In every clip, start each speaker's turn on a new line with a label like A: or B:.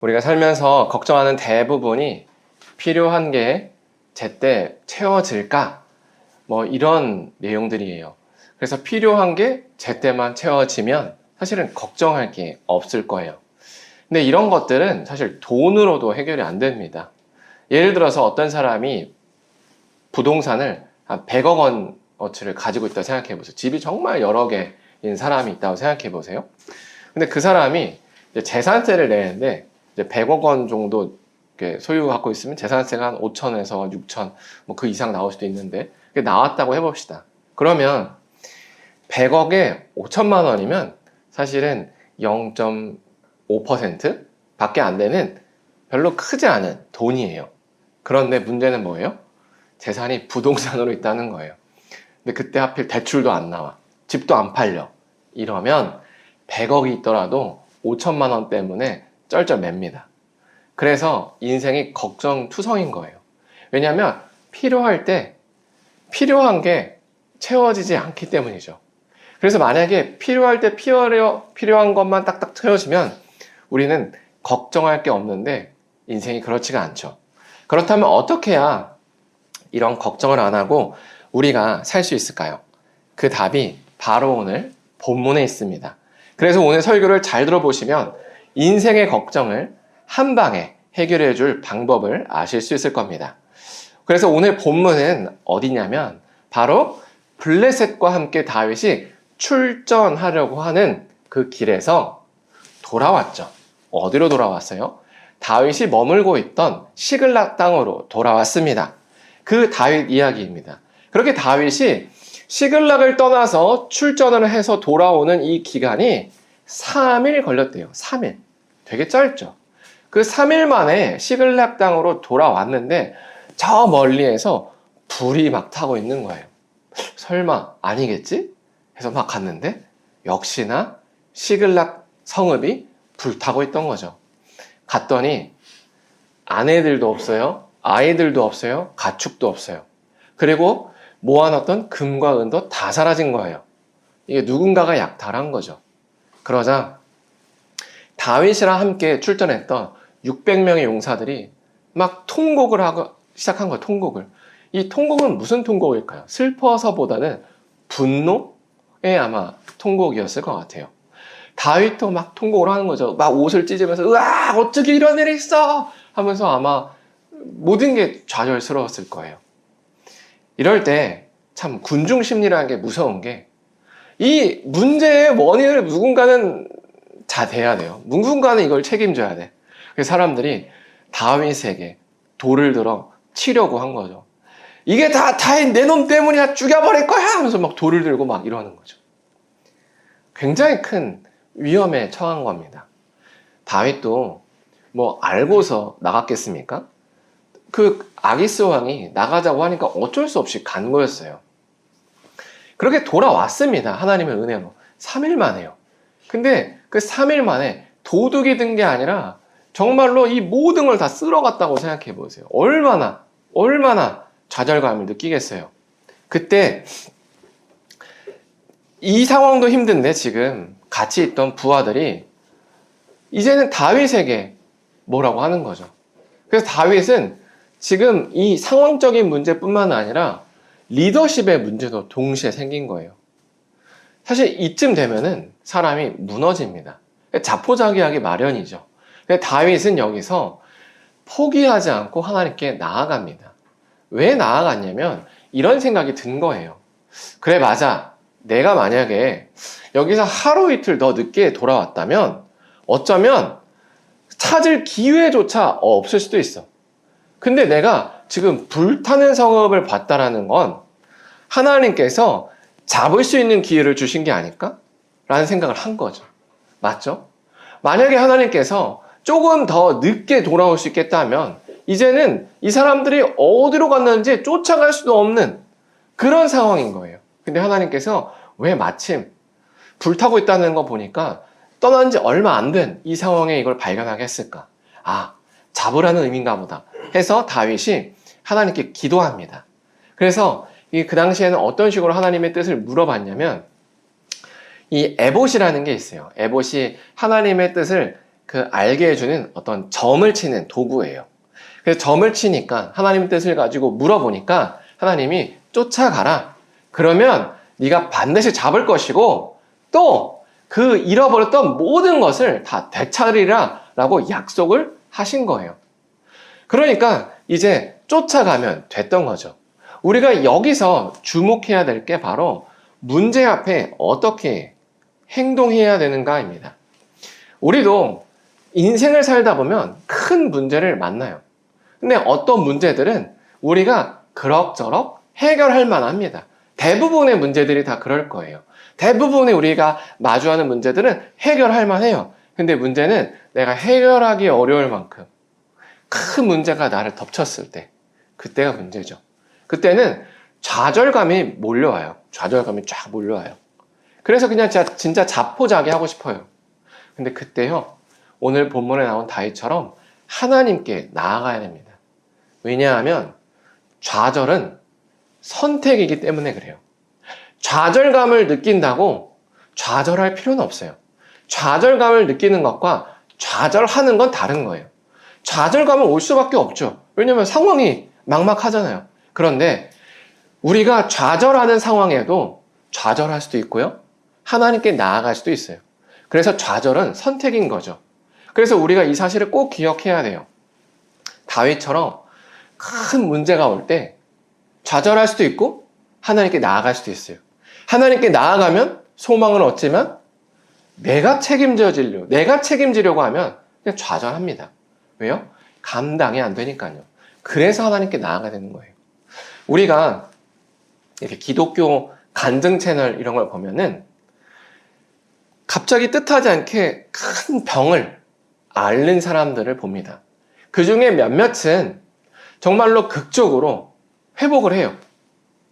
A: 우리가 살면서 걱정하는 대부분이 필요한 게 제때 채워질까? 뭐 이런 내용들이에요. 그래서 필요한 게 제때만 채워지면 사실은 걱정할 게 없을 거예요. 근데 이런 것들은 사실 돈으로도 해결이 안 됩니다. 예를 들어서 어떤 사람이 부동산을 한 100억 원어치를 가지고 있다고 생각해 보세요. 집이 정말 여러 개인 사람이 있다고 생각해 보세요. 근데 그 사람이 이제 재산세를 내는데 이제 100억 원 정도 소유하고 있으면 재산세가 한 5천에서 6천 뭐 그 이상 나올 수도 있는데 그게 나왔다고 해봅시다. 그러면 100억에 5천만 원이면 사실은 0.5% 밖에 안 되는 별로 크지 않은 돈이에요. 그런데 문제는 뭐예요? 재산이 부동산으로 있다는 거예요. 근데 그때 하필 대출도 안 나와. 집도 안 팔려. 이러면 100억이 있더라도 5천만 원 때문에 쩔쩔맵니다. 그래서 인생이 걱정투성인 거예요. 왜냐하면 필요할 때 필요한 게 채워지지 않기 때문이죠. 그래서 만약에 필요할 때 필요한 것만 딱딱 채워지면 우리는 걱정할 게 없는데 인생이 그렇지가 않죠. 그렇다면 어떻게 해야 이런 걱정을 안 하고 우리가 살 수 있을까요? 그 답이 바로 오늘 본문에 있습니다. 그래서 오늘 설교를 잘 들어보시면 인생의 걱정을 한 방에 해결해 줄 방법을 아실 수 있을 겁니다. 그래서 오늘 본문은 어디냐면 바로 블레셋과 함께 다윗이 출전하려고 하는 그 길에서 돌아왔죠. 어디로 돌아왔어요? 다윗이 머물고 있던 시글락 땅으로 돌아왔습니다. 그 다윗 이야기입니다. 그렇게 다윗이 시글락을 떠나서 출전을 해서 돌아오는 이 기간이 3일 걸렸대요. 3일. 되게 짧죠. 그 3일 만에 시글락 땅으로 돌아왔는데 저 멀리에서 불이 막 타고 있는 거예요. 설마 아니겠지? 해서 막 갔는데 역시나 시글락 성읍이 불타고 있던 거죠. 갔더니 아내들도 없어요. 아이들도 없어요. 가축도 없어요. 그리고 모아놨던 금과 은도 다 사라진 거예요. 이게 누군가가 약탈한 거죠. 그러자 다윗이랑 함께 출전했던 600명의 용사들이 막 통곡을 하고 시작한 거예요. 통곡을. 이 통곡은 무슨 통곡일까요? 슬퍼서보다는 분노의 아마 통곡이었을 것 같아요. 다윗도 막 통곡을 하는 거죠. 막 옷을 찢으면서 으아 어떻게 이런 일이 있어 하면서 아마 모든 게 좌절스러웠을 거예요. 이럴 때 참 군중 심리라는 게 무서운 게 이 문제의 원인을 누군가는 대야 돼요. 누군가는 이걸 책임져야 돼. 그래서 사람들이 다윗에게 돌을 들어 치려고 한 거죠. 이게 다 다윗 내 놈 때문이야 죽여버릴 거야 하면서 막 돌을 들고 막 이러는 거죠. 굉장히 큰 위험에 처한 겁니다. 다윗도 뭐 알고서 나갔겠습니까? 그 아기스 왕이 나가자고 하니까 어쩔 수 없이 간 거였어요. 그렇게 돌아왔습니다. 하나님의 은혜로. 3일 만에요. 근데 그 3일 만에 도둑이 든 게 아니라 정말로 이 모든 걸 다 쓸어갔다고 생각해 보세요. 얼마나 좌절감을 느끼겠어요. 그때 이 상황도 힘든데 지금 같이 있던 부하들이 이제는 다윗에게 뭐라고 하는 거죠. 그래서 다윗은 지금 이 상황적인 문제뿐만 아니라 리더십의 문제도 동시에 생긴 거예요. 사실 이쯤 되면은 사람이 무너집니다. 자포자기하기 마련이죠. 근데 다윗은 여기서 포기하지 않고 하나님께 나아갑니다. 왜 나아갔냐면 이런 생각이 든 거예요. 그래 맞아. 내가 만약에 여기서 하루 이틀 더 늦게 돌아왔다면 어쩌면 찾을 기회조차 없을 수도 있어. 근데 내가 지금 불타는 성읍을 봤다라는 건 하나님께서 잡을 수 있는 기회를 주신 게 아닐까? 라는 생각을 한 거죠. 맞죠? 만약에 하나님께서 조금 더 늦게 돌아올 수 있겠다면 이제는 이 사람들이 어디로 갔는지 쫓아갈 수도 없는 그런 상황인 거예요. 근데 하나님께서 왜 마침 불타고 있다는 거 보니까 떠난 지 얼마 안 된 이 상황에 이걸 발견하게 했을까? 아, 잡으라는 의미인가 보다 해서 다윗이 하나님께 기도합니다. 그래서 그 당시에는 어떤 식으로 하나님의 뜻을 물어봤냐면 이 에봇이라는 게 있어요. 에봇이 하나님의 뜻을 그 알게 해주는 어떤 점을 치는 도구예요. 그래서 점을 치니까 하나님 뜻을 가지고 물어보니까 하나님이 쫓아가라. 그러면 네가 반드시 잡을 것이고 또 그 잃어버렸던 모든 것을 다 되찾으리라 라고 약속을 하신 거예요. 그러니까 이제 쫓아가면 됐던 거죠. 우리가 여기서 주목해야 될 게 바로 문제 앞에 어떻게 행동해야 되는가입니다. 우리도 인생을 살다 보면 큰 문제를 만나요. 근데 어떤 문제들은 우리가 그럭저럭 해결할 만합니다. 대부분의 문제들이 다 그럴 거예요. 대부분의 우리가 마주하는 문제들은 해결할 만해요. 근데 문제는 내가 해결하기 어려울 만큼 큰 문제가 나를 덮쳤을 때, 그때가 문제죠. 그때는 좌절감이 몰려와요. 좌절감이 쫙 몰려와요. 그래서 그냥 진짜 자포자기 하고 싶어요. 근데 그때요, 오늘 본문에 나온 다윗처럼 하나님께 나아가야 됩니다. 왜냐하면 좌절은 선택이기 때문에 그래요. 좌절감을 느낀다고 좌절할 필요는 없어요. 좌절감을 느끼는 것과 좌절하는 건 다른 거예요. 좌절감은 올 수밖에 없죠. 왜냐하면 상황이 막막하잖아요. 그런데 우리가 좌절하는 상황에도 좌절할 수도 있고요. 하나님께 나아갈 수도 있어요. 그래서 좌절은 선택인 거죠. 그래서 우리가 이 사실을 꼭 기억해야 돼요. 다윗처럼 큰 문제가 올 때 좌절할 수도 있고 하나님께 나아갈 수도 있어요. 하나님께 나아가면 소망을 얻지만 내가 책임지려고 하면 그냥 좌절합니다. 왜요? 감당이 안 되니까요. 그래서 하나님께 나아가야 되는 거예요. 우리가 이렇게 기독교 간증 채널 이런 걸 보면은 갑자기 뜻하지 않게 큰 병을 앓는 사람들을 봅니다. 그 중에 몇몇은 정말로 극적으로 회복을 해요.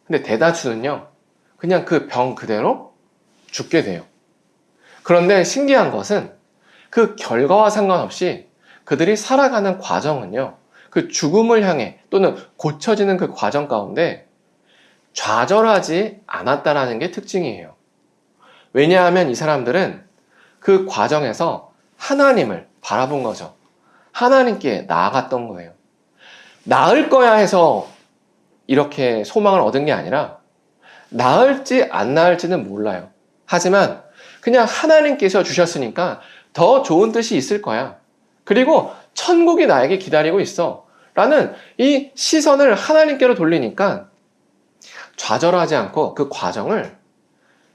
A: 근데 대다수는요, 그냥 그 병 그대로 죽게 돼요. 그런데 신기한 것은 그 결과와 상관없이 그들이 살아가는 과정은요, 그 죽음을 향해 또는 고쳐지는 그 과정 가운데 좌절하지 않았다라는 게 특징이에요. 왜냐하면 이 사람들은 그 과정에서 하나님을 바라본 거죠. 하나님께 나아갔던 거예요. 나을 거야 해서 이렇게 소망을 얻은 게 아니라 나을지 안 나을지는 몰라요. 하지만 그냥 하나님께서 주셨으니까 더 좋은 뜻이 있을 거야. 그리고 천국이 나에게 기다리고 있어. 라는 이 시선을 하나님께로 돌리니까 좌절하지 않고 그 과정을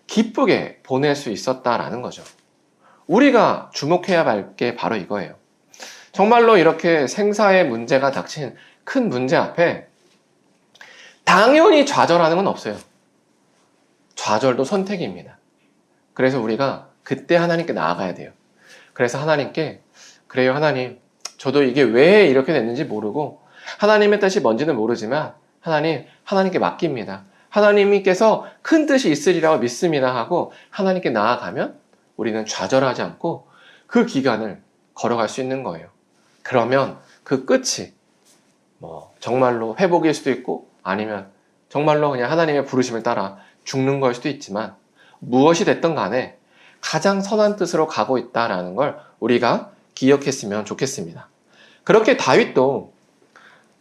A: 기쁘게 보낼 수 있었다라는 거죠. 우리가 주목해야 할 게 바로 이거예요. 정말로 이렇게 생사의 문제가 닥친 큰 문제 앞에 당연히 좌절하는 건 없어요. 좌절도 선택입니다. 그래서 우리가 그때 하나님께 나아가야 돼요. 그래서 하나님께, 그래요 하나님, 저도 이게 왜 이렇게 됐는지 모르고 하나님의 뜻이 뭔지는 모르지만 하나님께 맡깁니다. 하나님께서 큰 뜻이 있으리라고 믿습니다 하고 하나님께 나아가면 우리는 좌절하지 않고 그 기간을 걸어갈 수 있는 거예요. 그러면 그 끝이 정말로 회복일 수도 있고 아니면 정말로 그냥 하나님의 부르심을 따라 죽는 걸 수도 있지만 무엇이 됐든 간에 가장 선한 뜻으로 가고 있다라는 걸 우리가 기억했으면 좋겠습니다. 그렇게 다윗도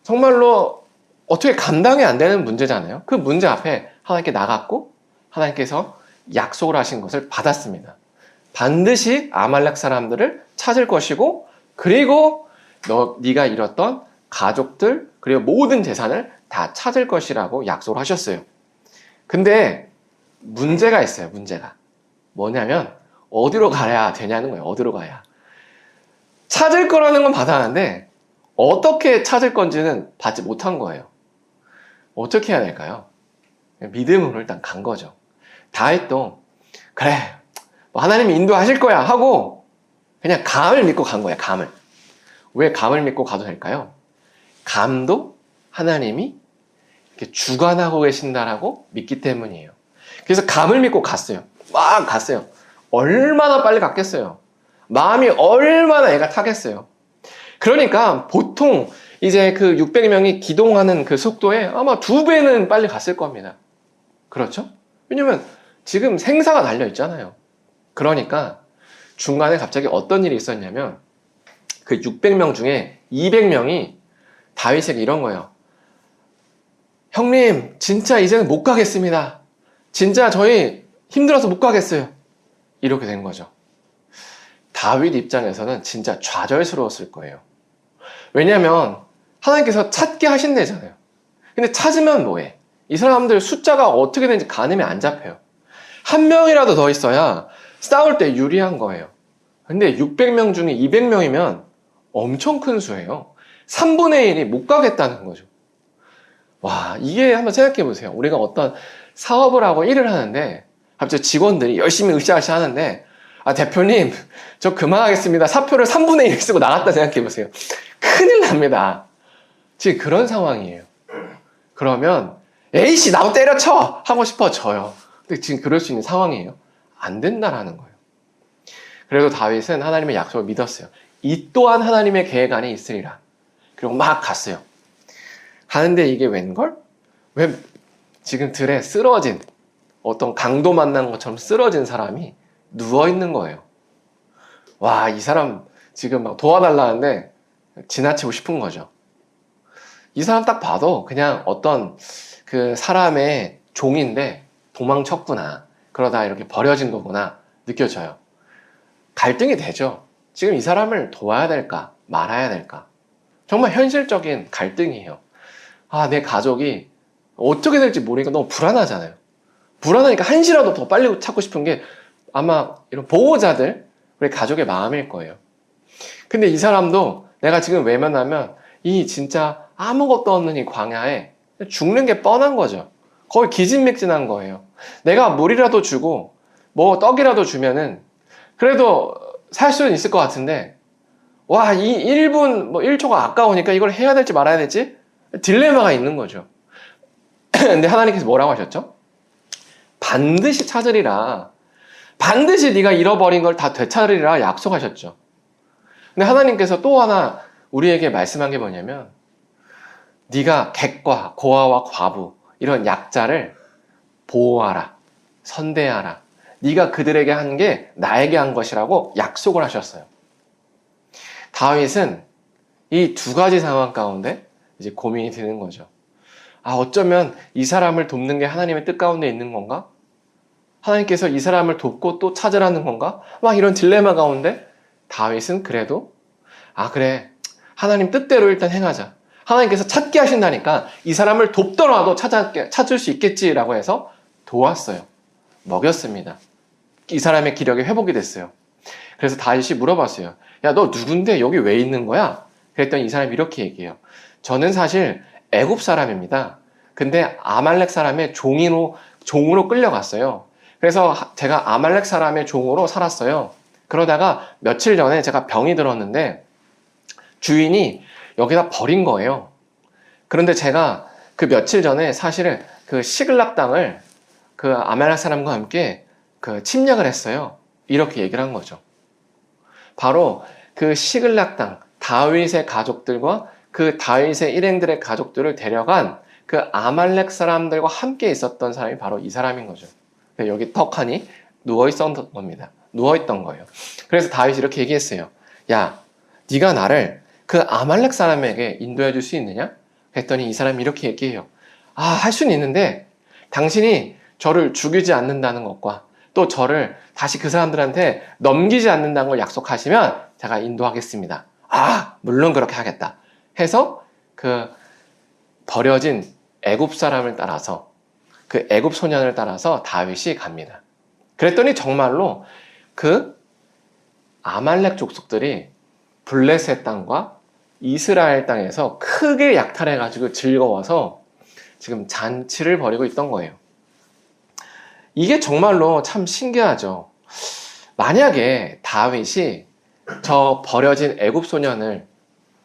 A: 정말로 어떻게 감당이 안 되는 문제잖아요. 그 문제 앞에 하나님께 나갔고 하나님께서 약속을 하신 것을 받았습니다. 반드시 아말렉 사람들을 찾을 것이고 그리고 네가 잃었던 가족들 그리고 모든 재산을 다 찾을 것이라고 약속을 하셨어요. 근데 문제가 있어요. 문제가 뭐냐면 어디로 가야 되냐는 거예요. 어디로 가야 찾을 거라는 건 받았는데 어떻게 찾을 건지는 받지 못한 거예요. 어떻게 해야 될까요? 믿음으로 일단 간 거죠. 다윗도 그래 하나님이 인도하실 거야 하고 그냥 감을 믿고 간 거야. 감을. 왜 감을 믿고 가도 될까요? 감도 하나님이 이렇게 주관하고 계신다라고 믿기 때문이에요. 그래서 감을 믿고 갔어요. 막 갔어요. 얼마나 빨리 갔겠어요. 마음이 얼마나 애가 타겠어요. 그러니까 보통 이제 그 600명이 기동하는 그 속도에 아마 2배는 빨리 갔을 겁니다. 그렇죠? 왜냐면 지금 생사가 달려 있잖아요. 그러니까 중간에 갑자기 어떤 일이 있었냐면 그 600명 중에 200명이 다윗에게 이런 거예요. 형님, 진짜 이제는 못 가겠습니다. 진짜 저희 힘들어서 못 가겠어요. 이렇게 된 거죠. 다윗 입장에서는 진짜 좌절스러웠을 거예요. 왜냐하면 하나님께서 찾게 하신대잖아요. 근데 찾으면 뭐해? 이 사람들 숫자가 어떻게 되는지 가늠이 안 잡혀요. 한 명이라도 더 있어야 싸울 때 유리한 거예요. 근데 600명 중에 200명이면 엄청 큰 수예요. 3분의 1이 못 가겠다는 거죠. 와, 이게 한번 생각해 보세요. 우리가 어떤 사업을 하고 일을 하는데 갑자기 직원들이 열심히 으쌰으쌰 하는데 대표님, 저 그만하겠습니다. 사표를 3분의 1 쓰고 나갔다 생각해 보세요. 큰일 납니다. 지금 그런 상황이에요. 그러면 에이씨, 나도 때려쳐! 하고 싶어져요. 근데 지금 그럴 수 있는 상황이에요. 안 된다라는 거예요. 그래도 다윗은 하나님의 약속을 믿었어요. 이 또한 하나님의 계획 안에 있으리라. 그리고 막 갔어요. 가는데 이게 웬걸? 왜 지금 들에 쓰러진 어떤 강도 만난 것처럼 쓰러진 사람이 누워있는 거예요. 와, 이 사람 지금 막 도와달라는데 지나치고 싶은 거죠. 이 사람 딱 봐도 그냥 어떤 그 사람의 종인데 도망쳤구나. 그러다 이렇게 버려진 거구나 느껴져요. 갈등이 되죠. 지금 이 사람을 도와야 될까 말아야 될까. 정말 현실적인 갈등이에요. 내 가족이 어떻게 될지 모르니까 너무 불안하잖아요. 불안하니까 한시라도 더 빨리 찾고 싶은 게 아마 이런 보호자들, 우리 가족의 마음일 거예요. 근데 이 사람도 내가 지금 외면하면 이 진짜 아무것도 없는 이 광야에 죽는 게 뻔한 거죠. 거의 기진맥진한 거예요. 내가 물이라도 주고 뭐 떡이라도 주면은 그래도 살 수는 있을 것 같은데 와, 이 1분, 1초가 아까우니까 이걸 해야 될지 말아야 될지 딜레마가 있는 거죠. 근데 하나님께서 뭐라고 하셨죠? 반드시 찾으리라. 반드시 네가 잃어버린 걸 다 되찾으리라 약속하셨죠. 근데 하나님께서 또 하나 우리에게 말씀한 게 뭐냐면 네가 객과 고아와 과부 이런 약자를 보호하라. 선대하라. 네가 그들에게 한 게 나에게 한 것이라고 약속을 하셨어요. 다윗은 이 두 가지 상황 가운데 이제 고민이 드는 거죠. 어쩌면 이 사람을 돕는 게 하나님의 뜻 가운데 있는 건가? 하나님께서 이 사람을 돕고 또 찾으라는 건가? 막 이런 딜레마 가운데 다윗은 그래도 그래, 하나님 뜻대로 일단 행하자. 하나님께서 찾게 하신다니까 이 사람을 돕더라도 찾을 수 있겠지라고 해서 도왔어요. 먹였습니다. 이 사람의 기력이 회복이 됐어요. 그래서 다윗이 물어봤어요. 야, 너 누군데 여기 왜 있는 거야? 그랬더니 이 사람이 이렇게 얘기해요. 저는 사실 애굽 사람입니다. 근데 아말렉 사람의 종으로 끌려갔어요. 그래서 제가 아말렉 사람의 종으로 살았어요. 그러다가 며칠 전에 제가 병이 들었는데 주인이 여기다 버린 거예요. 그런데 제가 그 며칠 전에 사실은 그 시글락 땅을 그 아말렉 사람과 함께 그 침략을 했어요. 이렇게 얘기를 한 거죠. 바로 그 시글락 땅, 다윗의 가족들과 그 다윗의 일행들의 가족들을 데려간 그 아말렉 사람들과 함께 있었던 사람이 바로 이 사람인 거죠. 여기 턱하니 누워있었던 겁니다. 누워있던 거예요. 그래서 다윗이 이렇게 얘기했어요. 야, 네가 나를 그 아말렉 사람에게 인도해 줄 수 있느냐? 했더니 이 사람이 이렇게 얘기해요. 할 수는 있는데 당신이 저를 죽이지 않는다는 것과 또 저를 다시 그 사람들한테 넘기지 않는다는 걸 약속하시면 제가 인도하겠습니다. 물론 그렇게 하겠다. 해서 그 버려진 애굽 사람을 따라서 그 애굽 소년을 따라서 다윗이 갑니다. 그랬더니 정말로 그 아말렉 족속들이 블레셋 땅과 이스라엘 땅에서 크게 약탈해가지고 즐거워서 지금 잔치를 벌이고 있던 거예요. 이게 정말로 참 신기하죠. 만약에 다윗이 저 버려진 애굽 소년을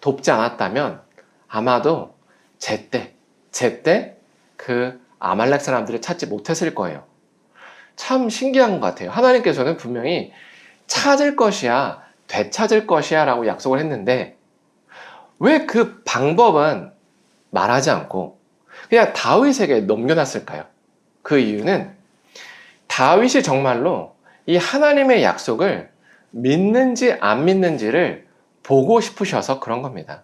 A: 돕지 않았다면 아마도 제때 그 아말렉 사람들을 찾지 못했을 거예요. 참 신기한 것 같아요. 하나님께서는 분명히 찾을 것이야, 되찾을 것이야 라고 약속을 했는데 왜 그 방법은 말하지 않고 그냥 다윗에게 넘겨놨을까요? 그 이유는 다윗이 정말로 이 하나님의 약속을 믿는지 안 믿는지를 보고 싶으셔서 그런 겁니다.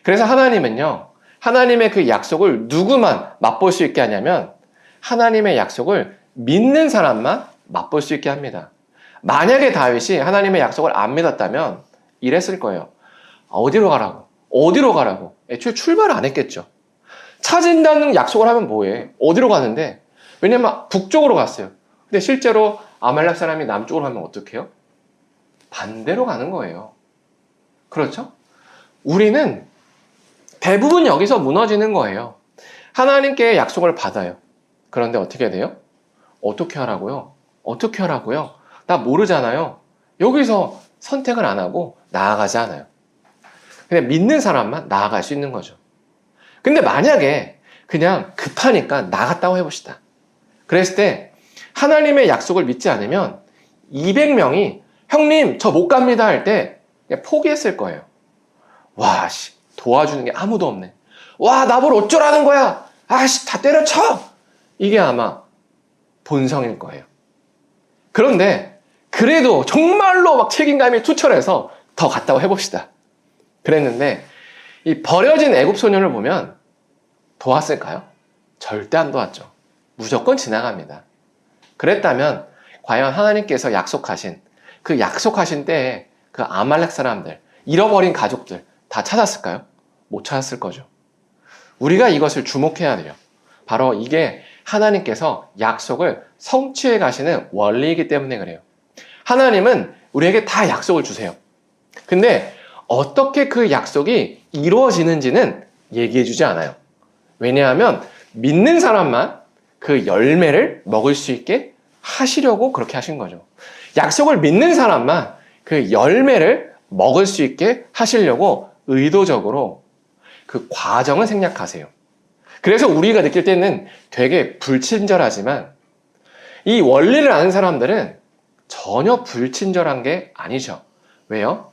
A: 그래서 하나님은요, 하나님의 그 약속을 누구만 맛볼 수 있게 하냐면 하나님의 약속을 믿는 사람만 맛볼 수 있게 합니다. 만약에 다윗이 하나님의 약속을 안 믿었다면 이랬을 거예요. 어디로 가라고? 어디로 가라고? 애초에 출발을 안 했겠죠. 찾은다는 약속을 하면 뭐해? 어디로 가는데? 왜냐면 북쪽으로 갔어요. 근데 실제로 아말렉 사람이 남쪽으로 가면 어떡해요? 반대로 가는 거예요. 그렇죠? 우리는 대부분 여기서 무너지는 거예요. 하나님께 약속을 받아요. 그런데 어떻게 돼요? 어떻게 하라고요? 어떻게 하라고요? 나 모르잖아요. 여기서 선택을 안 하고 나아가지 않아요. 그냥 믿는 사람만 나아갈 수 있는 거죠. 근데 만약에 그냥 급하니까 나갔다고 해봅시다. 그랬을 때 하나님의 약속을 믿지 않으면 200명이 형님 저 못 갑니다 할 때 그냥 포기했을 거예요. 와, 도와주는 게 아무도 없네. 와, 나보러 어쩌라는 거야. 아씨, 다 때려쳐. 이게 아마 본성일 거예요. 그런데 그래도 정말로 막 책임감이 투철해서 더 갔다고 해봅시다. 그랬는데 이 버려진 애굽 소년을 보면 도왔을까요? 절대 안 도왔죠. 무조건 지나갑니다. 그랬다면 과연 하나님께서 약속하신 그 약속하신 때에 그 아말렉 사람들, 잃어버린 가족들 다 찾았을까요? 못 찾았을 거죠. 우리가 이것을 주목해야 돼요. 바로 이게 하나님께서 약속을 성취해 가시는 원리이기 때문에 그래요. 하나님은 우리에게 다 약속을 주세요. 근데 어떻게 그 약속이 이루어지는지는 얘기해 주지 않아요. 왜냐하면 믿는 사람만 그 열매를 먹을 수 있게 하시려고 그렇게 하신 거죠. 약속을 믿는 사람만 그 열매를 먹을 수 있게 하시려고 의도적으로 그 과정을 생략하세요. 그래서 우리가 느낄 때는 되게 불친절하지만 이 원리를 아는 사람들은 전혀 불친절한 게 아니죠. 왜요?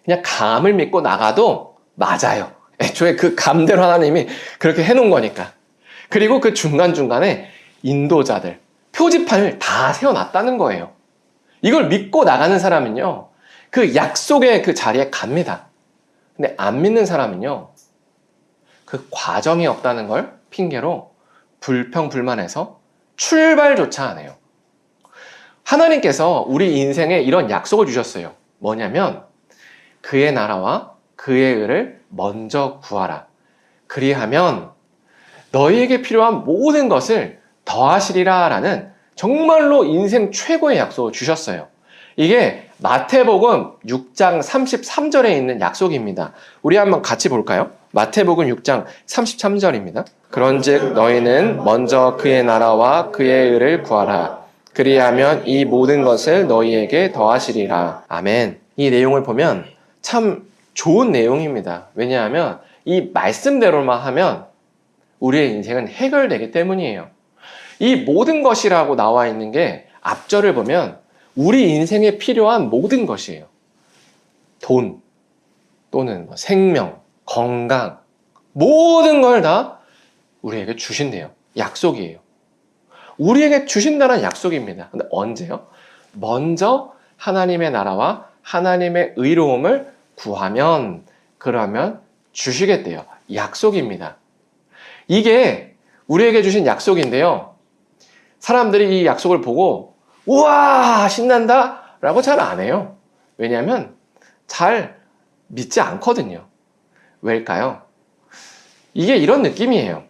A: 그냥 감을 믿고 나가도 맞아요. 애초에 그 감대로 하나님이 그렇게 해놓은 거니까. 그리고 그 중간중간에 인도자들, 표지판을 다 세워놨다는 거예요. 이걸 믿고 나가는 사람은요, 그 약속의 그 자리에 갑니다. 근데 안 믿는 사람은요, 그 과정이 없다는 걸 핑계로 불평불만해서 출발조차 안 해요. 하나님께서 우리 인생에 이런 약속을 주셨어요. 뭐냐면 그의 나라와 그의 의를 먼저 구하라. 그리하면 너희에게 필요한 모든 것을 더하시리라 라는 정말로 인생 최고의 약속을 주셨어요. 이게 마태복음 6장 33절에 있는 약속입니다. 우리 한번 같이 볼까요? 마태복음 6장 33절입니다. 그런즉 너희는 먼저 그의 나라와 그의 의를 구하라. 그리하면 이 모든 것을 너희에게 더하시리라. 아멘. 이 내용을 보면 참 좋은 내용입니다. 왜냐하면 이 말씀대로만 하면 우리의 인생은 해결되기 때문이에요. 이 모든 것이라고 나와 있는 게 앞절을 보면 우리 인생에 필요한 모든 것이에요. 돈, 또는 생명, 건강, 모든 걸 다 우리에게 주신대요. 약속이에요. 우리에게 주신다는 약속입니다. 근데 언제요? 먼저 하나님의 나라와 하나님의 의로움을 구하면, 그러면 주시겠대요. 약속입니다. 이게 우리에게 주신 약속인데요. 사람들이 이 약속을 보고 우와 신난다 라고 잘 안 해요. 왜냐하면 잘 믿지 않거든요. 왜일까요? 이게 이런 느낌이에요.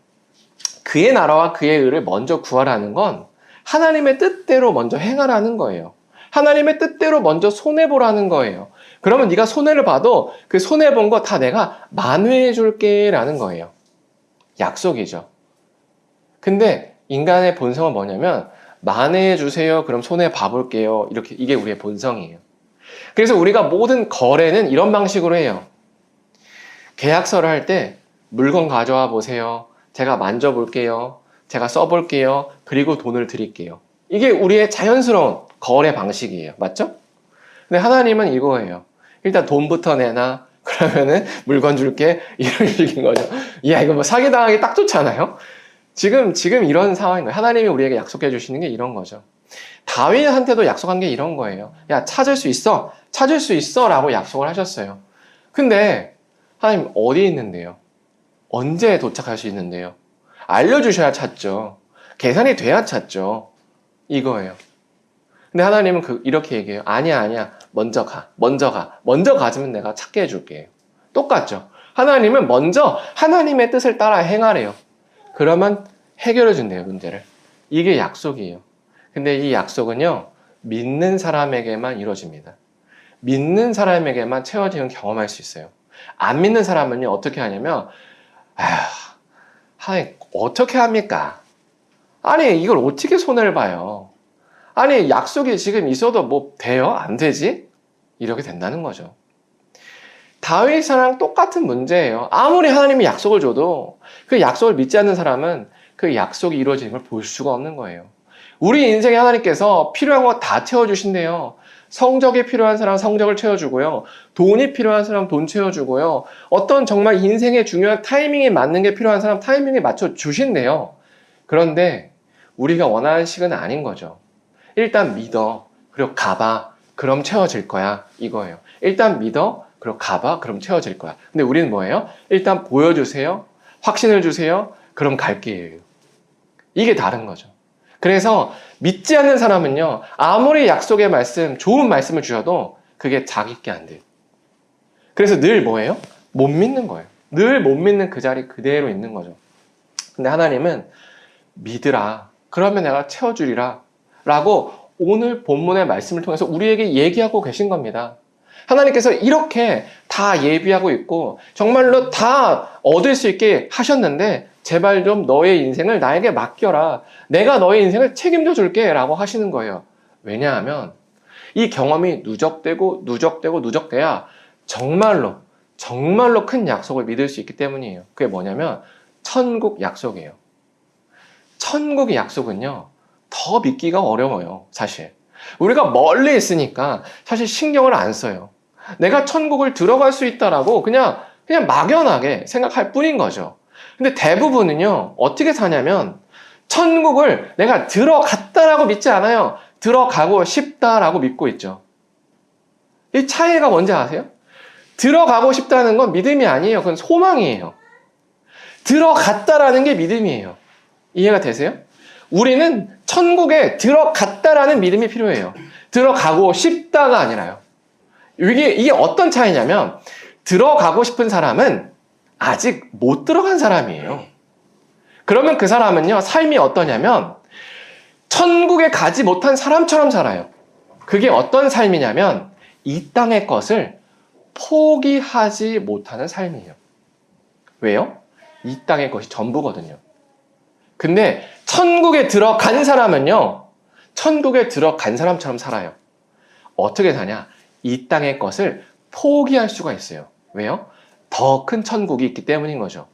A: 그의 나라와 그의 의를 먼저 구하라는 건 하나님의 뜻대로 먼저 행하라는 거예요. 하나님의 뜻대로 먼저 손해보라는 거예요. 그러면 네가 손해를 봐도 그 손해본 거 다 내가 만회해 줄게 라는 거예요. 약속이죠. 근데 인간의 본성은 뭐냐면 만회해 주세요. 그럼 손해 봐볼게요. 이렇게 이게 우리의 본성이에요. 그래서 우리가 모든 거래는 이런 방식으로 해요. 계약서를 할 때 물건 가져와 보세요. 제가 만져볼게요. 제가 써볼게요. 그리고 돈을 드릴게요. 이게 우리의 자연스러운 거래 방식이에요. 맞죠? 근데 하나님은 이거예요. 일단 돈부터 내놔. 그러면은 물건 줄게. 이런 식인 거죠. 야, 이거 뭐 사기당하기 딱 좋잖아요? 지금 이런 상황인 거예요. 하나님이 우리에게 약속해 주시는 게 이런 거죠. 다윗한테도 약속한 게 이런 거예요. 야, 찾을 수 있어. 찾을 수 있어. 라고 약속을 하셨어요. 근데 하나님 어디 있는데요? 언제 도착할 수 있는데요? 알려주셔야 찾죠. 계산이 돼야 찾죠. 이거예요. 근데 하나님은 이렇게 얘기해요. 아니야. 먼저 가. 먼저 가지면 내가 찾게 해줄게. 똑같죠. 하나님은 먼저 하나님의 뜻을 따라 행하래요. 그러면 해결해 준대요, 문제를. 이게 약속이에요. 근데 이 약속은요, 믿는 사람에게만 이루어집니다. 믿는 사람에게만 채워지는 경험할 수 있어요. 안 믿는 사람은요, 어떻게 하냐면, 하나님, 어떻게 합니까? 아니, 이걸 어떻게 손해를 봐요? 아니, 약속이 지금 있어도 뭐 돼요? 안 되지? 이렇게 된다는 거죠. 다윗이랑 똑같은 문제예요. 아무리 하나님이 약속을 줘도 그 약속을 믿지 않는 사람은 그 약속이 이루어지는 걸 볼 수가 없는 거예요. 우리 인생에 하나님께서 필요한 거 다 채워주신대요. 성적이 필요한 사람 성적을 채워주고요. 돈이 필요한 사람 돈 채워주고요. 어떤 정말 인생의 중요한 타이밍에 맞는 게 필요한 사람 타이밍에 맞춰 주신대요. 그런데 우리가 원하는 식은 아닌 거죠. 일단 믿어. 그리고 가봐. 그럼 채워질 거야. 이거예요. 일단 믿어. 그리고 가봐. 그럼 채워질 거야. 근데 우리는 뭐예요? 일단 보여주세요. 확신을 주세요. 그럼 갈게요. 이게 다른 거죠. 그래서 믿지 않는 사람은요, 아무리 약속의 말씀, 좋은 말씀을 주셔도 그게 자기 게 안 돼요. 그래서 늘 뭐예요? 못 믿는 거예요. 늘 못 믿는 그 자리 그대로 있는 거죠. 근데 하나님은 믿으라. 그러면 내가 채워주리라. 라고 오늘 본문의 말씀을 통해서 우리에게 얘기하고 계신 겁니다. 하나님께서 이렇게 다 예비하고 있고 정말로 다 얻을 수 있게 하셨는데 제발 좀 너의 인생을 나에게 맡겨라. 내가 너의 인생을 책임져 줄게 라고 하시는 거예요. 왜냐하면 이 경험이 누적돼야 정말로 큰 약속을 믿을 수 있기 때문이에요. 그게 뭐냐면 천국 약속이에요. 천국의 약속은요, 더 믿기가 어려워요, 사실. 우리가 멀리 있으니까 사실 신경을 안 써요. 내가 천국을 들어갈 수 있다라고 그냥 막연하게 생각할 뿐인 거죠. 근데 대부분은요, 어떻게 사냐면 천국을 내가 들어갔다라고 믿지 않아요. 들어가고 싶다라고 믿고 있죠. 이 차이가 뭔지 아세요? 들어가고 싶다는 건 믿음이 아니에요. 그건 소망이에요. 들어갔다라는 게 믿음이에요. 이해가 되세요? 우리는 천국에 들어갔다라는 믿음이 필요해요. 들어가고 싶다가 아니라요. 이게 어떤 차이냐면 들어가고 싶은 사람은 아직 못 들어간 사람이에요. 그러면 그 사람은요, 삶이 어떠냐면 천국에 가지 못한 사람처럼 살아요. 그게 어떤 삶이냐면 이 땅의 것을 포기하지 못하는 삶이에요. 왜요? 이 땅의 것이 전부거든요. 근데 천국에 들어간 사람은요, 천국에 들어간 사람처럼 살아요. 어떻게 사냐? 이 땅의 것을 포기할 수가 있어요. 왜요? 더 큰 천국이 있기 때문인 거죠.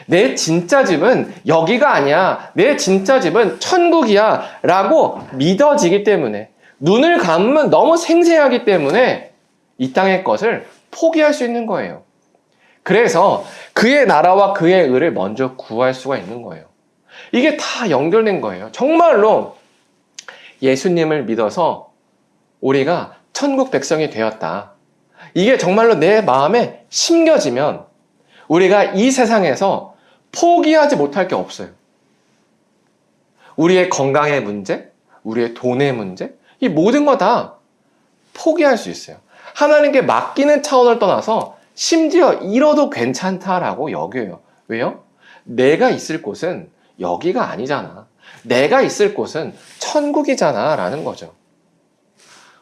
A: 내 진짜 집은 여기가 아니야. 내 진짜 집은 천국이야. 라고 믿어지기 때문에, 눈을 감으면 너무 생생하기 때문에 이 땅의 것을 포기할 수 있는 거예요. 그래서 그의 나라와 그의 의를 먼저 구할 수가 있는 거예요. 이게 다 연결된 거예요. 정말로 예수님을 믿어서 우리가 천국 백성이 되었다. 이게 정말로 내 마음에 심겨지면 우리가 이 세상에서 포기하지 못할 게 없어요. 우리의 건강의 문제, 우리의 돈의 문제, 이 모든 거 다 포기할 수 있어요. 하나님께 맡기는 차원을 떠나서 심지어 잃어도 괜찮다라고 여겨요. 왜요? 내가 있을 곳은 여기가 아니잖아. 내가 있을 곳은 천국이잖아 라는 거죠.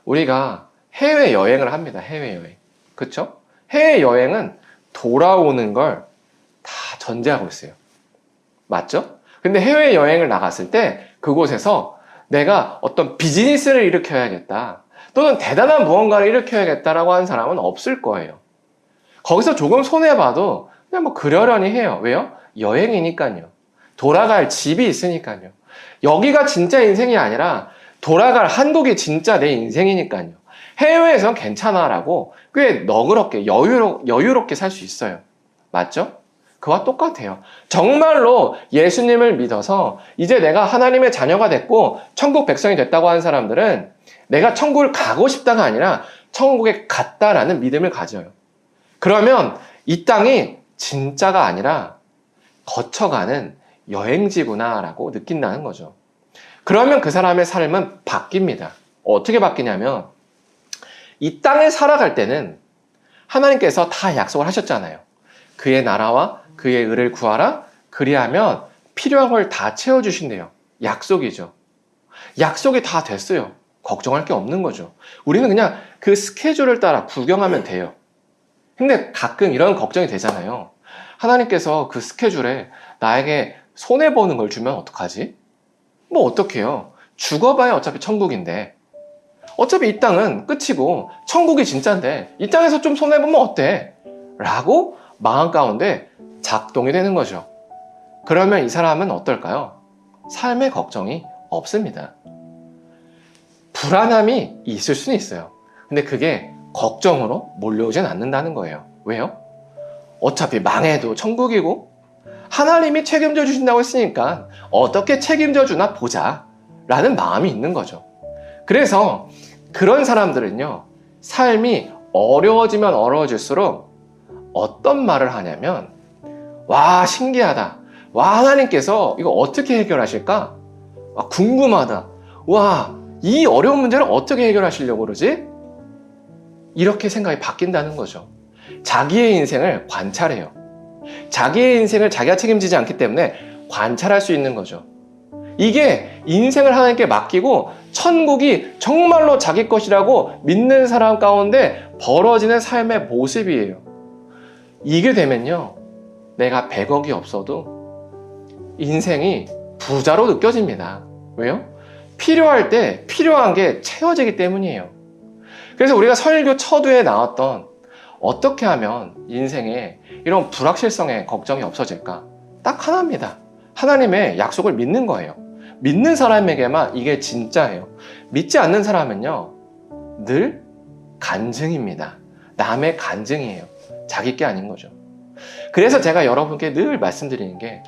A: 우리가 해외여행을 합니다. 해외여행. 그쵸? 해외여행은 돌아오는 걸 다 전제하고 있어요. 맞죠? 근데 해외여행을 나갔을 때 그곳에서 내가 어떤 비즈니스를 일으켜야겠다, 또는 대단한 무언가를 일으켜야겠다라고 하는 사람은 없을 거예요. 거기서 조금 손해봐도 그냥 뭐 그러려니 해요. 왜요? 여행이니까요. 돌아갈 집이 있으니까요. 여기가 진짜 인생이 아니라 돌아갈 한국이 진짜 내 인생이니까요. 해외에선 괜찮아라고 꽤 너그럽게 여유롭게 살 수 있어요. 맞죠? 그와 똑같아요. 정말로 예수님을 믿어서 이제 내가 하나님의 자녀가 됐고 천국 백성이 됐다고 하는 사람들은 내가 천국을 가고 싶다가 아니라 천국에 갔다라는 믿음을 가져요. 그러면 이 땅이 진짜가 아니라 거쳐가는 여행지구나라고 느낀다는 거죠. 그러면 그 사람의 삶은 바뀝니다. 어떻게 바뀌냐면 이 땅에 살아갈 때는 하나님께서 다 약속을 하셨잖아요. 그의 나라와 그의 의를 구하라. 그리하면 필요한 걸 다 채워주신대요. 약속이죠. 약속이 다 됐어요. 걱정할 게 없는 거죠. 우리는 그냥 그 스케줄을 따라 구경하면 돼요. 근데 가끔 이런 걱정이 되잖아요. 하나님께서 그 스케줄에 나에게 손해보는 걸 주면 어떡하지? 뭐 어떡해요? 죽어봐야 어차피 천국인데. 어차피 이 땅은 끝이고 천국이 진짜인데 이 땅에서 좀 손해보면 어때? 라고 마음 가운데 작동이 되는 거죠. 그러면 이 사람은 어떨까요? 삶의 걱정이 없습니다. 불안함이 있을 수는 있어요. 근데 그게 걱정으로 몰려오진 않는다는 거예요. 왜요? 어차피 망해도 천국이고 하나님이 책임져 주신다고 했으니까 어떻게 책임져 주나 보자 라는 마음이 있는 거죠. 그래서 그런 사람들은요, 삶이 어려워지면 어려워질수록 어떤 말을 하냐면, 와, 신기하다. 와, 하나님께서 이거 어떻게 해결하실까? 와, 궁금하다. 와, 이 어려운 문제를 어떻게 해결하시려고 그러지? 이렇게 생각이 바뀐다는 거죠. 자기의 인생을 관찰해요. 자기의 인생을 자기가 책임지지 않기 때문에 관찰할 수 있는 거죠. 이게 인생을 하나님께 맡기고 천국이 정말로 자기 것이라고 믿는 사람 가운데 벌어지는 삶의 모습이에요. 이게 되면요, 내가 100억이 없어도 인생이 부자로 느껴집니다. 왜요? 필요할 때 필요한 게 채워지기 때문이에요. 그래서 우리가 설교 첫회에 나왔던 어떻게 하면 인생에 이런 불확실성에 걱정이 없어질까? 딱 하나입니다. 하나님의 약속을 믿는 거예요. 믿는 사람에게만 이게 진짜예요. 믿지 않는 사람은요, 늘 간증입니다. 남의 간증이에요. 자기 게 아닌 거죠. 그래서 제가 여러분께 늘 말씀드리는 게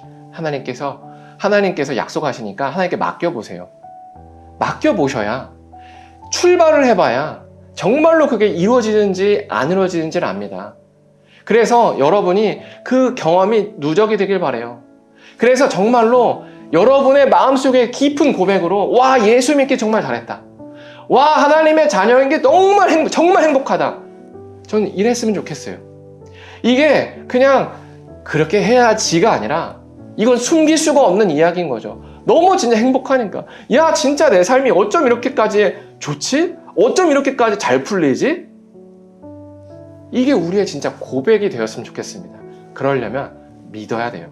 A: 하나님께서 약속하시니까 하나님께 맡겨보세요. 맡겨보셔야 출발을 해봐야 정말로 그게 이루어지는지 안 이루어지는지를 압니다. 그래서 여러분이 그 경험이 누적이 되길 바라요. 그래서 정말로 여러분의 마음속에 깊은 고백으로 와, 예수 믿기 정말 잘했다. 와, 하나님의 자녀인 게 정말 행복하다. 저는 이랬으면 좋겠어요. 이게 그냥 그렇게 해야지가 아니라 이건 숨길 수가 없는 이야기인 거죠. 너무 진짜 행복하니까. 야, 진짜 내 삶이 어쩜 이렇게까지 좋지? 어쩜 이렇게까지 잘 풀리지? 이게 우리의 진짜 고백이 되었으면 좋겠습니다. 그러려면 믿어야 돼요.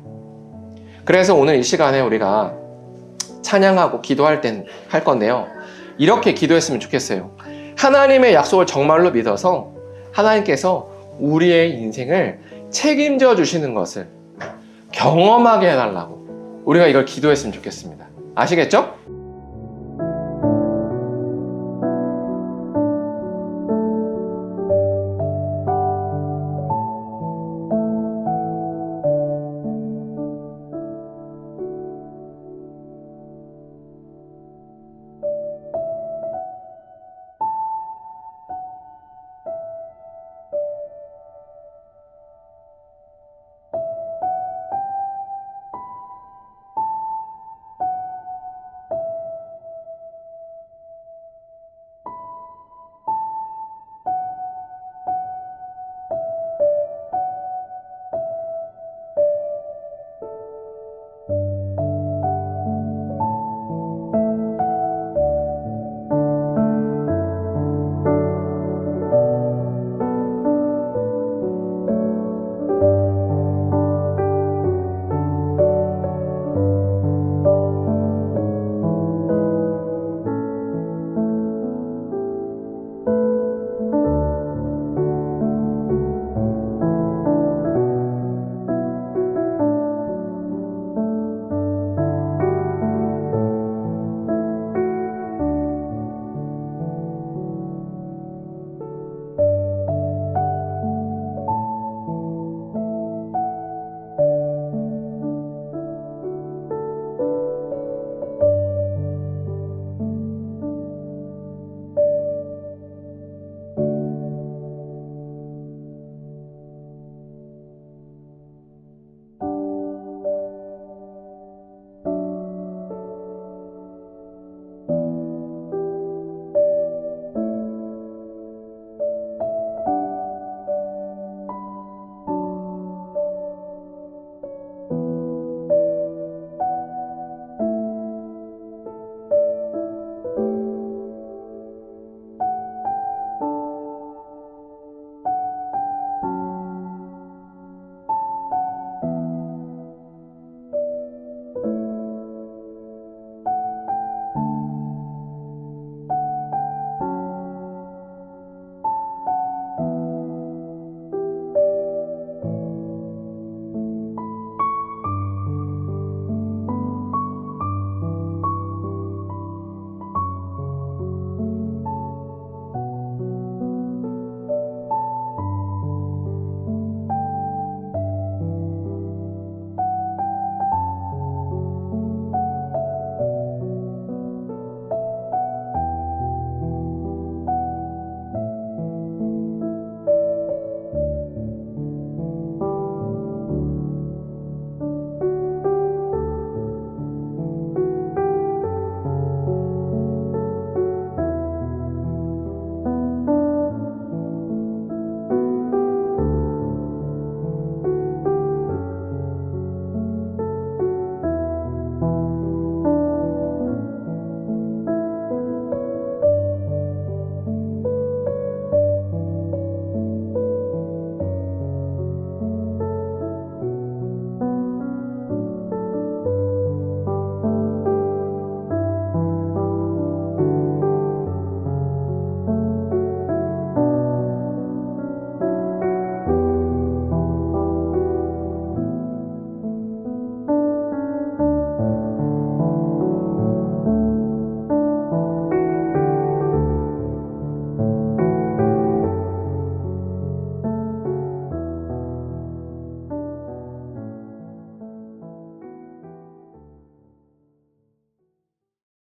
A: 그래서 오늘 이 시간에 우리가 찬양하고 기도할 할 건데요. 이렇게 기도했으면 좋겠어요. 하나님의 약속을 정말로 믿어서 하나님께서 우리의 인생을 책임져 주시는 것을 경험하게 해달라고 우리가 이걸 기도했으면 좋겠습니다. 아시겠죠?